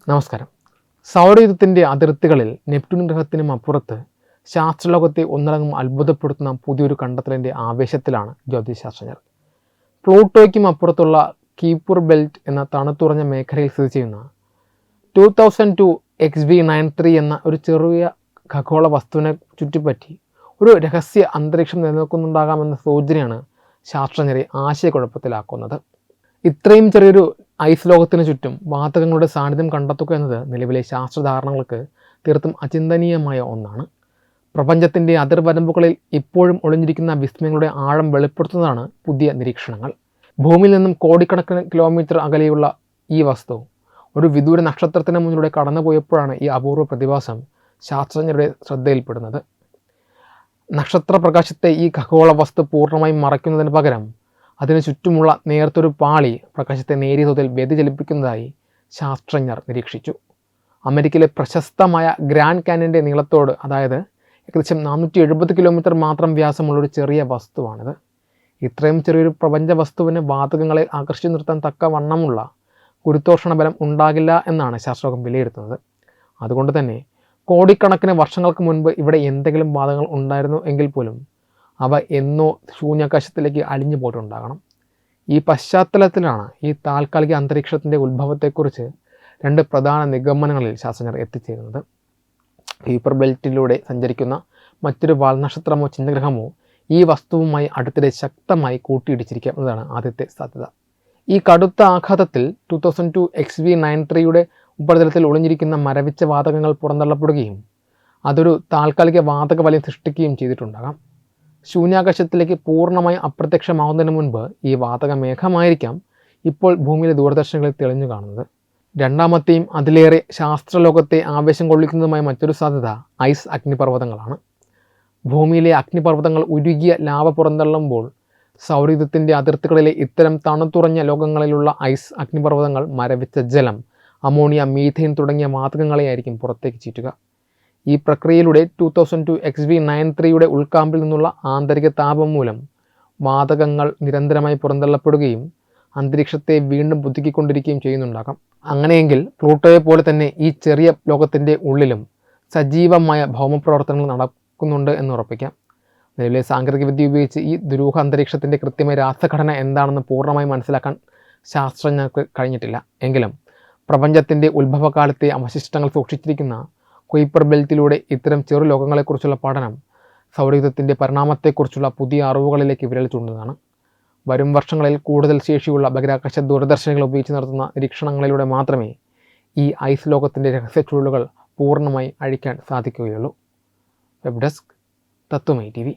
നമസ്കാരം. സൗരയൂഥത്തിൻ്റെ അതിർത്തികളിൽ നെപ്റ്റ്യൂൺ ഗ്രഹത്തിനും അപ്പുറത്ത് ശാസ്ത്രലോകത്തെ ഒന്നടങ്കം അത്ഭുതപ്പെടുത്തുന്ന പുതിയൊരു കണ്ടെത്തലിൻ്റെ ആവേശത്തിലാണ് ജ്യോതിശാസ്ത്രജ്ഞർ. പ്ലൂട്ടോയ്ക്കും അപ്പുറത്തുള്ള കീപ്പർ ബെൽറ്റ് എന്ന തണുത്തുറഞ്ഞ മേഖലയിൽ സ്ഥിതി ചെയ്യുന്ന 2002 XB93 എന്ന ഒരു ചെറിയ ഖഗോള വസ്തുവിനെ ചുറ്റിപ്പറ്റി ഒരു രഹസ്യ അന്തരീക്ഷം നിലനിൽക്കുന്നുണ്ടാകാമെന്ന സൂചനയാണ് ശാസ്ത്രജ്ഞരെ ആശയക്കുഴപ്പത്തിലാക്കുന്നത്. ഇത്രയും ചെറിയൊരു ഐസ് ലോകത്തിന് ചുറ്റും വാതകങ്ങളുടെ സാന്നിധ്യം കണ്ടെത്തുക എന്നത് നിലവിലെ ശാസ്ത്രധാരണകൾക്ക് തീർത്തും അചിന്തനീയമായ ഒന്നാണ്. പ്രപഞ്ചത്തിൻ്റെ അതിർവരമ്പുകളിൽ ഇപ്പോഴും ഒളിഞ്ഞിരിക്കുന്ന വിസ്മയങ്ങളുടെ ആഴം വെളിപ്പെടുത്തുന്നതാണ് പുതിയ നിരീക്ഷണങ്ങൾ. ഭൂമിയിൽ നിന്നും കോടിക്കണക്കിന് കിലോമീറ്റർ അകലെയുള്ള ഈ വസ്തു ഒരു വിദൂര നക്ഷത്രത്തിന് മുന്നിലൂടെ കടന്നുപോയപ്പോഴാണ് ഈ അപൂർവ പ്രതിഭാസം ശാസ്ത്രജ്ഞരുടെ ശ്രദ്ധയിൽപ്പെടുന്നത്. നക്ഷത്രപ്രകാശത്തെ ഈ ഖഗോള വസ്തു പൂർണ്ണമായും മറയ്ക്കുന്നതിന് പകരം അതിനു ചുറ്റുമുള്ള നേർത്തൊരു പാളി പ്രകാശത്തെ നേരിയ തോതിൽ വ്യതിചലിപ്പിക്കുന്നതായി ശാസ്ത്രജ്ഞർ നിരീക്ഷിച്ചു. അമേരിക്കയിലെ പ്രശസ്തമായ ഗ്രാൻഡ് കാന്യൻ്റെ നീളത്തോട്, അതായത് ഏകദേശം 470 കിലോമീറ്റർ മാത്രം വ്യാസമുള്ളൊരു ചെറിയ വസ്തുവാണിത്. ഇത്രയും ചെറിയൊരു പ്രപഞ്ച വസ്തുവിന് വാതകങ്ങളെ ആകർഷിച്ചു നിർത്താൻ തക്ക വണ്ണമുള്ള ഗുരുത്വാകർഷണ ബലം ഉണ്ടാകില്ല എന്നാണ് ശാസ്ത്രലോകം വിലയിരുത്തുന്നത്. അതുകൊണ്ട് തന്നെ കോടിക്കണക്കിന് വർഷങ്ങൾക്ക് മുൻപ് ഇവിടെ എന്തെങ്കിലും വാതകങ്ങൾ ഉണ്ടായിരുന്നു എങ്കിൽ പോലും അവ എന്നോ ശൂന്യാകാശത്തിലേക്ക് അലിഞ്ഞു പോയിട്ടുണ്ടാകണം. ഈ പശ്ചാത്തലത്തിലാണ് ഈ താൽക്കാലിക അന്തരീക്ഷത്തിൻ്റെ ഉത്ഭവത്തെക്കുറിച്ച് രണ്ട് പ്രധാന നിഗമനങ്ങളിൽ ശാസ്ത്രജ്ഞർ എത്തിച്ചേരുന്നത്. കീപ്പർ ബെൽറ്റിലൂടെ സഞ്ചരിക്കുന്ന മറ്റൊരു വാൽനക്ഷത്രമോ ചിഹ്നഗ്രഹമോ ഈ വസ്തുവുമായി അടുത്തിടെ ശക്തമായി കൂട്ടിയിടിച്ചിരിക്കുക എന്നതാണ് ആദ്യത്തെ സാധ്യത. ഈ കടുത്ത ആഘാതത്തിൽ 2002 XB93 ഉപരിതലത്തിൽ ഒളിഞ്ഞിരിക്കുന്ന മരവിച്ച വാതകങ്ങൾ പുറന്തള്ളപ്പെടുകയും അതൊരു താൽക്കാലിക വാതക വലയം സൃഷ്ടിക്കുകയും ചെയ്തിട്ടുണ്ടാകാം. ശൂന്യാകാശത്തിലേക്ക് പൂർണ്ണമായി അപ്രത്യക്ഷമാവുന്നതിന് മുൻപ് ഈ വാതക മേഘമായിരിക്കാം ഇപ്പോൾ ഭൂമിയിലെ ദൂരദർശനങ്ങളിൽ തെളിഞ്ഞു കാണുന്നത്. രണ്ടാമത്തെയും അതിലേറെ ശാസ്ത്രലോകത്തെ ആവേശം കൊള്ളിക്കുന്നതുമായ മറ്റൊരു സാധ്യത ഐസ് അഗ്നിപർവ്വതങ്ങളാണ്. ഭൂമിയിലെ അഗ്നിപർവ്വതങ്ങൾ ഉരുകിയ ലാവ പുറന്തള്ളുമ്പോൾ സൗരയൂഥത്തിൻ്റെ അതിർത്തികളിലെ ഇത്തരം തണുത്തുറഞ്ഞ ലോകങ്ങളിലുള്ള ഐസ് അഗ്നിപർവ്വതങ്ങൾ മരവിച്ച ജലം, അമോണിയ, മീഥെയിൻ തുടങ്ങിയ വാതകങ്ങളെയായിരിക്കും പുറത്തേക്ക് ചീറ്റുക. ഈ പ്രക്രിയയിലൂടെ 2002 XB93 ഉൾക്കാമ്പിൽ നിന്നുള്ള ആന്തരിക താപം മൂലം വാതകങ്ങൾ നിരന്തരമായി പുറന്തള്ളപ്പെടുകയും അന്തരീക്ഷത്തെ വീണ്ടും പുതുക്കിക്കൊണ്ടിരിക്കുകയും ചെയ്യുന്നുണ്ടാകാം. അങ്ങനെയെങ്കിൽ പ്ലൂട്ടോയെ പോലെ തന്നെ ഈ ചെറിയ ലോകത്തിൻ്റെ ഉള്ളിലും സജീവമായ ഭൗമപ്രവർത്തനങ്ങൾ നടക്കുന്നുണ്ട് എന്ന് ഉറപ്പിക്കാം. നിലവിലെ സാങ്കേതികവിദ്യ ഉപയോഗിച്ച് ഈ ദുരൂഹ അന്തരീക്ഷത്തിൻ്റെ കൃത്യമായ രാസഘടന എന്താണെന്ന് പൂർണ്ണമായി മനസ്സിലാക്കാൻ ശാസ്ത്രജ്ഞർക്ക് കഴിഞ്ഞിട്ടില്ല. എങ്കിലും പ്രപഞ്ചത്തിൻ്റെ ഉത്ഭവകാലത്തെ അവശിഷ്ടങ്ങൾ സൂക്ഷിച്ചിരിക്കുന്ന കുയിപ്പർ ബെൽറ്റിലൂടെ ഇത്തരം ചെറു ലോകങ്ങളെക്കുറിച്ചുള്ള പഠനം സൗരയൂഥത്തിൻ്റെ പരിണാമത്തെക്കുറിച്ചുള്ള പുതിയ അറിവുകളിലേക്ക് വിരൽ ചൂണ്ടുന്നതാണ്. വരും വർഷങ്ങളിൽ കൂടുതൽ ശേഷിയുള്ള ബഹിരാകാശ ദൂരദർശനങ്ങൾ ഉപയോഗിച്ച് നടത്തുന്ന നിരീക്ഷണങ്ങളിലൂടെ മാത്രമേ ഈ ഐസ് ലോകത്തിൻ്റെ രഹസ്യ ചുരുളുകൾ പൂർണ്ണമായി അഴിക്കാൻ സാധിക്കുകയുള്ളൂ. വെബ് ഡെസ്ക് തത്വമൈ TV.